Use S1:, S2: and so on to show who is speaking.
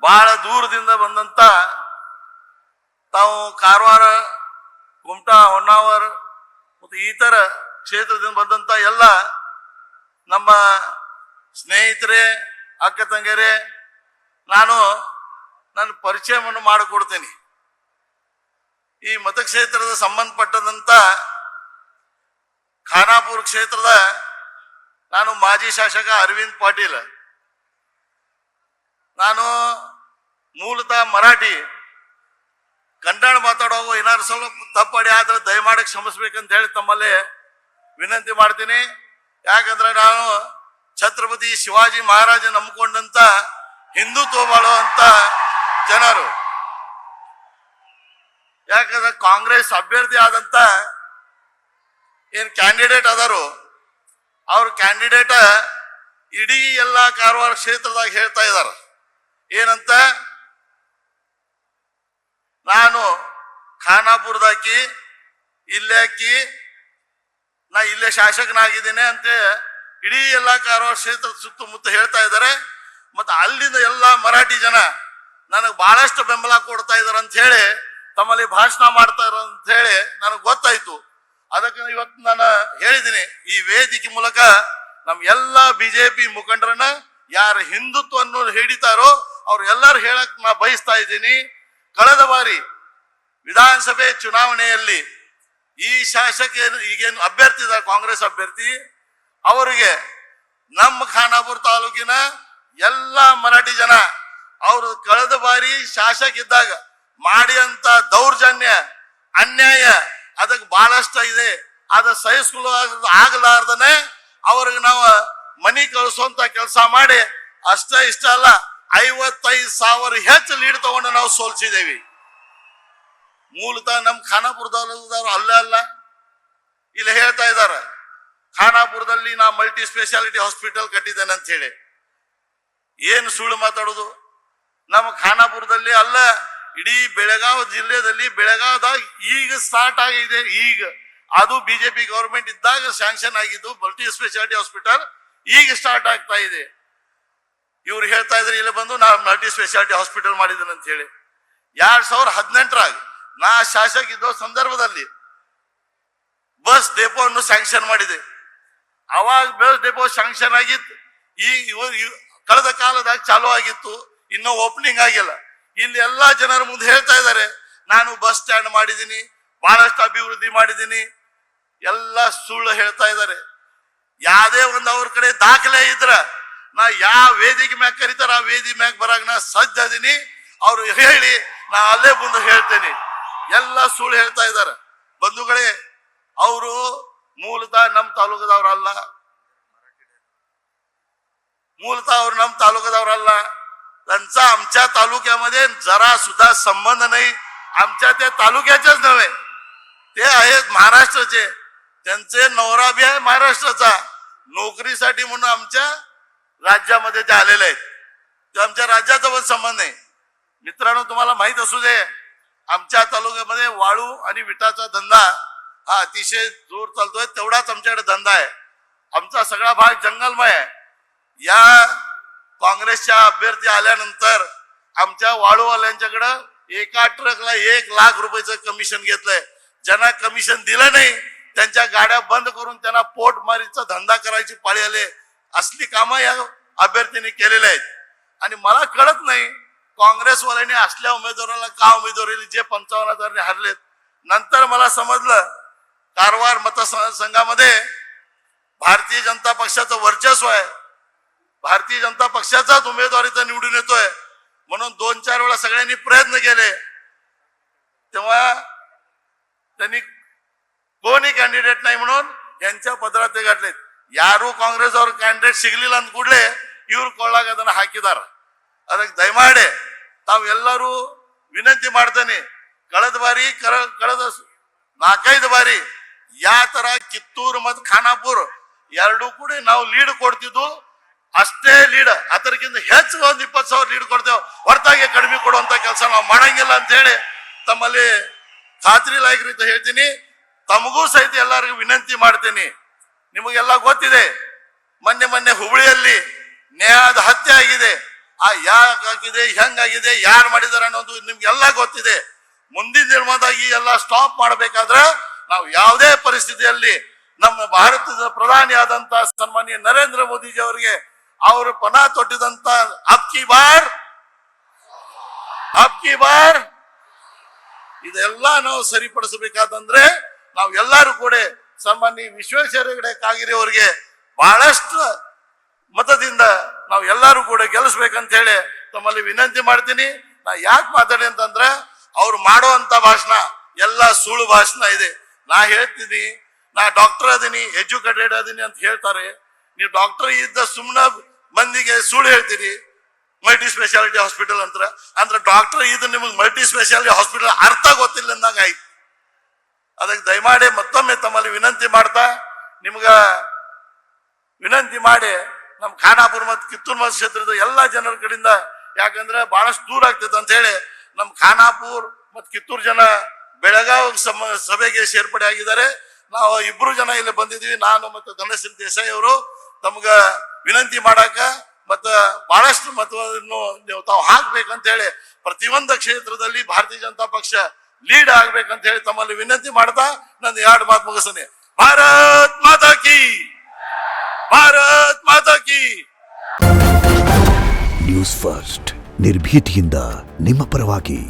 S1: ಬಹಳ ದೂರದಿಂದ ಬಂದಂತ ತಾವು ಕಾರವಾರ, ಕುಮಟಾ, ಹೊನ್ನಾವರ ಮತ್ತು ಇತರ ಕ್ಷೇತ್ರದಿಂದ ಬಂದಂತ ಎಲ್ಲ ನಮ್ಮ ಸ್ನೇಹಿತರೇ, ಅಕ್ಕ ತಂಗಿಯರೇ, ನಾನು ನನ್ನ ಪರಿಚಯವನ್ನು ಮಾಡಿಕೊಡ್ತೇನೆ. ಈ ಮತಕ್ಷೇತ್ರದ ಸಂಬಂಧಪಟ್ಟಂತ ಖಾನಾಪುರ ಕ್ಷೇತ್ರದ ನಾನು ಮಾಜಿ ಶಾಸಕ ಅರವಿಂದ್ ಪಾಟೀಲ್. ನಾನು ಮೂಲತಃ ಮರಾಠಿ, ಕನ್ನಡ ಮಾತಾಡುವಾಗ ಏನಾದ್ರು ಸ್ವಲ್ಪ ತಪ್ಪಡಿ ಆದ್ರೆ ದಯಮಾಡಿ ಕ್ಷಮಿಸ್ಬೇಕಂತ ಹೇಳಿ ತಮ್ಮಲ್ಲಿ ವಿನಂತಿ ಮಾಡ್ತೀನಿ. ಯಾಕಂದ್ರೆ ನಾನು ಛತ್ರಪತಿ ಶಿವಾಜಿ ಮಹಾರಾಜ ನಂಬಿಕೊಂಡಂತ ಹಿಂದುತ್ವ ಬಾಳುವಂತ ಜನರು. ಯಾಕಂದ್ರೆ ಕಾಂಗ್ರೆಸ್ ಅಭ್ಯರ್ಥಿ ಆದಂತ ಏನ್ ಕ್ಯಾಂಡಿಡೇಟ್ ಅದಾರು, ಅವ್ರ ಕ್ಯಾಂಡಿಡೇಟ್ ಇಡೀ ಎಲ್ಲ ಕಾರವಾರ ಕ್ಷೇತ್ರದಾಗ ಹೇಳ್ತಾ ಇದಾರ ಏನಂತ, ನಾನು ಖಾನಾಪುರದಾಕಿ ಇಲ್ಲೇ ಹಾಕಿ ನಾ ಇಲ್ಲೇ ಶಾಸಕನಾಗಿದ್ದೇನೆ ಅಂತ ಇಡೀ ಎಲ್ಲ ಕಾರವಾರ ಕ್ಷೇತ್ರದ ಸುತ್ತಮುತ್ತ ಹೇಳ್ತಾ ಇದ್ದಾರೆ. ಮತ್ತು ಅಲ್ಲಿಂದ ಎಲ್ಲ ಮರಾಠಿ ಜನ ನನಗೆ ಬಹಳಷ್ಟು ಬೆಂಬಲ ಕೊಡ್ತಾ ಇದಾರೆ ಅಂತ ಹೇಳಿ ತಮ್ಮಲ್ಲಿ ಭಾಷಣ ಮಾಡ್ತಾ ಇರೋ ಅಂತ ಹೇಳಿ ನನಗೆ ಗೊತ್ತಾಯ್ತು. ಅದಕ್ಕೆ ಇವತ್ತು ನಾನು ಹೇಳಿದ್ದೀನಿ, ಈ ವೇದಿಕೆ ಮೂಲಕ ನಮ್ಮ ಎಲ್ಲ ಬಿಜೆಪಿ ಮುಖಂಡರನ್ನ ಯಾರು ಹಿಂದುತ್ವವನ್ನು ಹಿಡಿತಾರೋ ಅವ್ರೆಲ್ಲರೂ ಹೇಳಕ್ ನಾ ಬಯಸ್ತಾ ಇದ್ದೀನಿ. ಕಳೆದ ಬಾರಿ ವಿಧಾನಸಭೆ ಚುನಾವಣೆಯಲ್ಲಿ ಈ ಶಾಸಕ ಈಗೇನು ಅಭ್ಯರ್ಥಿ ಇದ್ದಾರೆ, ಕಾಂಗ್ರೆಸ್ ಅಭ್ಯರ್ಥಿ, ಅವರಿಗೆ ನಮ್ಮ ಖಾನಾಪುರ ತಾಲೂಕಿನ ಎಲ್ಲ ಮರಾಠಿ ಜನ ಅವರು ಕಳೆದ ಬಾರಿ ಶಾಸಕ ಇದ್ದಾಗ ಮಾಡಿದಂತ ದೌರ್ಜನ್ಯ, ಅನ್ಯಾಯ ಅದಕ್ಕೆ ಬಹಳಷ್ಟ ಇದೆ. ಅದ ಸಹಿಸ್ಕೊಳ್ಳೋ ಆಗಲಾರ್ದನೆ ಅವ್ರಿಗೆ ನಾವು ಮನಿ ಕಳಿಸುವಂತ ಕೆಲಸ ಮಾಡಿ ಅಷ್ಟ ಇಷ್ಟ ಅಲ್ಲ 55,000 ಹೆಚ್ಚು ಲೀಡ್ ತಗೊಂಡು ನಾವು ಸೋಲ್ಸಿದ್ದೇವೆ. ಮೂಲತಃ ನಮ್ಮ ಖಾನಾಪುರದವರು ಅಲ್ಲೇ ಅಲ್ಲ, ಇಲ್ಲಿ ಹೇಳ್ತಾ ಇದ್ದಾರೆ ಖಾನಾಪುರದಲ್ಲಿ ನಾ ಮಲ್ಟಿ ಸ್ಪೆಷಾಲಿಟಿ ಹಾಸ್ಪಿಟಲ್ ಕಟ್ಟಿದ್ದೇನೆ ಅಂತ ಹೇಳಿ. ಏನು ಸುಳ್ಳು ಮಾತಾಡೋದು? ನಮ್ಮ ಖಾನಾಪುರದಲ್ಲಿ ಅಲ್ಲ, ಇಡೀ ಬೆಳಗಾವಿ ಜಿಲ್ಲೆಯಲ್ಲಿ ಬೆಳಗಾವದಾಗ ಈಗ ಸ್ಟಾರ್ಟ್ ಆಗಿದೆ. ಈಗ ಅದು ಬಿಜೆಪಿ ಗವರ್ಮೆಂಟ್ ಇದ್ದಾಗ ಸ್ಯಾಂಕ್ಷನ್ ಆಗಿದ್ದು ಮಲ್ಟಿ ಸ್ಪೆಷಾಲಿಟಿ ಹಾಸ್ಪಿಟಲ್ ಈಗ ಸ್ಟಾರ್ಟ್ ಆಗ್ತಾ ಇದೆ. ಇವ್ರು ಹೇಳ್ತಾ ಇದ್ರೆ ಇಲ್ಲಿ ಬಂದು ನಾ ಮಲ್ಟಿ ಸ್ಪೆಷಾಲಿಟಿ ಹಾಸ್ಪಿಟಲ್ ಮಾಡಿದ್ದೇನೆ ಅಂತ ಹೇಳಿ. 2018ರಾಗ ನಾ ಶಾಸಕ ಇದ್ದೋ ಸಂದರ್ಭದಲ್ಲಿ ಬಸ್ ಡೆಪೋ ಅನ್ನು ಸ್ಯಾಂಕ್ಷನ್ ಮಾಡಿದೆ. ಅವಾಗ ಬಸ್ ಡೆಪೋ ಸ್ಯಾಂಕ್ಷನ್ ಆಗಿತ್ತು, ಈ ಕಳೆದ ಕಾಲದಾಗ ಚಾಲೂ ಆಗಿತ್ತು, ಇನ್ನೂ ಓಪನಿಂಗ್ ಆಗಿಲ್ಲ. ಇಲ್ಲಿ ಎಲ್ಲಾ ಜನರ ಮುಂದೆ ಹೇಳ್ತಾ ಇದ್ದಾರೆ ನಾನು ಬಸ್ ಸ್ಟ್ಯಾಂಡ್ ಮಾಡಿದ್ದೀನಿ, ಬಹಳಷ್ಟು ಅಭಿವೃದ್ಧಿ ಮಾಡಿದ್ದೀನಿ, ಎಲ್ಲ ಸುಳ್ಳು ಹೇಳ್ತಾ ಇದ್ದಾರೆ. ಯಾವ್ದೇ ಒಂದು ಅವ್ರ ಕಡೆ ದಾಖಲೆ ಇದ್ರ ನಾ ಯಾವ ವೇದಿಕೆ ಮ್ಯಾಗ ಕರೀತಾರ ಆ ವೇದಿಕೆ ಮ್ಯಾಗ ಬರಾಗ ನಾ ಸಜ್ಜದೀನಿ. ಅವ್ರು ಹೇಳಿ ನಾ ಅಲ್ಲೇ ಬಂದು ಹೇಳ್ತೇನೆ. ಎಲ್ಲ ಸುಳ್ಳು ಹೇಳ್ತಾ ಇದ್ದಾರೆ. ಬಂಧುಗಳೇ, ಅವರು ಮೂಲತಃ ನಮ್ಮ ತಾಲೂಕದವ್ರಲ್ಲ, ಮೂಲतः ಅವ್ರು ನಮ್ಮ तालुक्यादवरಲ್ಲ. त्यांचा आमच्या तालुक्यामध्ये जरा सुद्धा संबंध नाही. आमच्या त्या तालुक्याच्याच नव्हे, ते आहेत महाराष्ट्राचे. त्यांचे नवरा बी आहे महाराष्ट्राचा, नोकरीसाठी म्हणून आमच्या राज्यामध्ये ते आलेले आहेत. ते आमच्या राज्याचा पण संबंध नाही. मित्रांनो, तुम्हाला माहित असू दे, आमच्या तालुक्यामध्ये वाळू आणि विटाचा धंदा हा अतिशय जोर चालतोय. तेवढाच आमच्याकडे धंदा आहे. आमचा सगळा भाग जंगलमय आहे. या काँग्रेसच्या अभ्यर्थी आल्यानंतर आमच्या वाळूवाल्यांच्याकडे एका ट्रकला 1 लाख रुपयाचं कमिशन घेतलंय. ज्यांना कमिशन दिलं नाही त्यांच्या गाड्या बंद करून त्यांना पोटमारीचा धंदा करायची पाळी आले. असली कामं या अभ्यर्थींनी केलेली आहेत. आणि मला कळत नाही काँग्रेसवाल्यांनी असल्या उमेदवाराला का उमेदवारी जे 55,000 हरलेत. नंतर मला समजलं कारवार मतदारसंघामध्ये भारतीय जनता पक्षाचं वर्चस्व आहे. भारतीय जनता पक्षाचाच उमेदवार इथं निवडून येतोय. म्हणून 2-4 वेळा सगळ्यांनी प्रयत्न केले. तेव्हा त्यांनी कोणी कॅन्डिडेट नाही म्हणून यांच्या पदरात ते गाठलेत. ಯಾರು ಕಾಂಗ್ರೆಸ್ ಅವ್ರ ಕ್ಯಾಂಡಿಡೇಟ್ ಸಿಗಲಿಲ್ಲ ಅಂದ ಕೂಡಲೇ ಇವ್ರು ಕೊಳ್ಳಾಗ ಅದನ್ನ ಹಾಕಿದಾರ. ಅದಕ್ಕೆ ದಯಮಾಡಿ ತಾವೆಲ್ಲರೂ ವಿನಂತಿ ಮಾಡ್ತೇನೆ, ಕಳೆದ 4-5 ಬಾರಿ ಯಾ ತರ ಕಿತ್ತೂರು ಮತ್ತು ಖಾನಾಪುರ ಎರಡೂ ಕೂಡ ನಾವು ಲೀಡ್ ಕೊಡ್ತಿದ್ವು. ಅಷ್ಟೇ ಲೀಡ್, ಅದಕ್ಕಿಂತ ಹೆಚ್ಚು ಒಂದು 20,000 ಲೀಡ್ ಕೊಡ್ತೇವೆ. ಹೊರತಾಗಿ ಕಡಿಮೆ ಕೊಡುವಂತ ಕೆಲಸ ನಾವು ಮಾಡಂಗಿಲ್ಲ ಅಂತ ಹೇಳಿ ತಮ್ಮಲ್ಲಿ ಖಾತ್ರಿ ಲಾಯಕರಿಂದ ಹೇಳ್ತೀನಿ. ತಮಗೂ ಸಹಿತ ಎಲ್ಲರಿಗೂ ವಿನಂತಿ ಮಾಡ್ತೀನಿ. ನಿಮಗೆಲ್ಲ ಗೊತ್ತಿದೆ, ಮೊನ್ನೆ ಹುಬ್ಬಳ್ಳಿಯಲ್ಲಿ ನ್ಯಾಯದ ಹತ್ಯೆ ಆಗಿದೆ. ಯಾಕಾಗಿದೆ, ಹೆಂಗಾಗಿದೆ, ಯಾರು ಮಾಡಿದಾರೆ ಅನ್ನೋದು ನಿಮ್ಗೆಲ್ಲ ಗೊತ್ತಿದೆ. ಮುಂದಿನ ದಿನಮಾನದಾಗಿ ಎಲ್ಲ ಸ್ಟಾಪ್ ಮಾಡಬೇಕಾದ್ರೆ ನಾವು ಯಾವುದೇ ಪರಿಸ್ಥಿತಿಯಲ್ಲಿ ನಮ್ಮ ಭಾರತದ ಪ್ರಧಾನಿ ಆದಂತ ಸನ್ಮಾನ್ಯ ನರೇಂದ್ರ ಮೋದಿಜಿ ಅವರಿಗೆ ಅವರು ಪಣ ತೊಟ್ಟಿದಂತ ಅಬ್ ಕಿ ಬಾರ್ ಇದೆಲ್ಲ ನಾವು ಸರಿಪಡಿಸಬೇಕಾದಂದ್ರೆ ನಾವು ಎಲ್ಲರೂ ಕೂಡ ಸನ್ಮಾನ್ಯ ವಿಶ್ವೇಶ್ವರ ಹೆಗಡೆ ಕಾಗೇರಿ ಅವರಿಗೆ ಬಹಳಷ್ಟು ಮತದಿಂದ ನಾವು ಎಲ್ಲರೂ ಕೂಡ ಗೆಲ್ಲಿಸ್ಬೇಕಂತ ಹೇಳಿ ತಮ್ಮಲ್ಲಿ ವಿನಂತಿ ಮಾಡ್ತೀನಿ. ನಾ ಯಾಕೆ ಮಾತಾಡಿ ಅಂತಂದ್ರೆ ಅವ್ರು ಮಾಡುವಂತ ಭಾಷಣ ಎಲ್ಲ ಸುಳ್ಳು ಭಾಷಣ ಇದೆ. ನಾ ಹೇಳ್ತೀನಿ, ನಾ ಡಾಕ್ಟರ್ ಅದೀನಿ, ಎಜುಕೇಟೆಡ್ ಅದೀನಿ ಅಂತ ಹೇಳ್ತಾರೆ. ನೀವು ಡಾಕ್ಟರ್ ಇದ್ದ ಸುಮ್ಮನೆ ಮಂದಿಗೆ ಸುಳ್ಳು ಹೇಳ್ತೀರಿ. ಮಲ್ಟಿ ಸ್ಪೆಷಾಲಿಟಿ ಹಾಸ್ಪಿಟಲ್ ಅಂದ್ರೆ ಡಾಕ್ಟರ್ ಇದು ನಿಮಗೆ ಮಲ್ಟಿ ಸ್ಪೆಷಾಲಿಟಿ ಹಾಸ್ಪಿಟಲ್ ಅರ್ಥ ಗೊತ್ತಿಲ್ಲ ಅಂದಾಗ ಆಯ್ತು. ಅದಕ್ಕೆ ದಯಮಾಡಿ ಮತ್ತೊಮ್ಮೆ ತಮ್ಮಲ್ಲಿ ವಿನಂತಿ ಮಾಡ್ತಾ ನಿಮ್ಗ ವಿನಂತಿ ಮಾಡಿ ನಮ್ಮ ಖಾನಾಪುರ ಮತ್ತು ಕಿತ್ತೂರು ಮತ ಕ್ಷೇತ್ರದ ಎಲ್ಲ ಜನರ ಕಡೆಯಿಂದ, ಯಾಕಂದ್ರೆ ಬಹಳಷ್ಟು ದೂರ ಆಗ್ತೈತೆ ಅಂತ ಹೇಳಿ ನಮ್ಮ ಖಾನಾಪುರ್ ಮತ್ತು ಕಿತ್ತೂರು ಜನ ಬೆಳಗಾವಿ ಸಭೆಗೆ ಸೇರ್ಪಡೆ ಆಗಿದ್ದಾರೆ. ನಾವು 2 ಜನ ಇಲ್ಲಿ ಬಂದಿದ್ದೀವಿ, ನಾನು ಮತ್ತು ಧನಶ್ರೀ ದೇಸಾಯಿ ಅವರು. ತಮ್ಗ ವಿನಂತಿ ಮಾಡಾಕ ಮತ್ತ ಬಹಳಷ್ಟು ಮತವನ್ನು ನೀವು ತಾವು ಹಾಕ್ಬೇಕಂತ ಹೇಳಿ ಪ್ರತಿಯೊಂದು ಕ್ಷೇತ್ರದಲ್ಲಿ ಭಾರತೀಯ ಜನತಾ ಪಕ್ಷ ಲೀಡ್ ಆಗ್ಬೇಕಂತ ಹೇಳಿ ತಮ್ಮಲ್ಲಿ ವಿನಂತಿ ಮಾಡ್ತಾ ನನ್ನ 2 ಮಾತು ಮುಗಿಸ್ತೀನಿ. ಭಾರತ್ ಮಾತಾ ಕಿ, ಭಾರತ್ ಮಾತಾ ಕಿ.
S2: ನ್ಯೂಸ್ ಫಸ್ಟ್ ನಿರ್ಭೀತಿಯಿಂದ ನಿಮ್ಮ ಪರವಾಗಿ.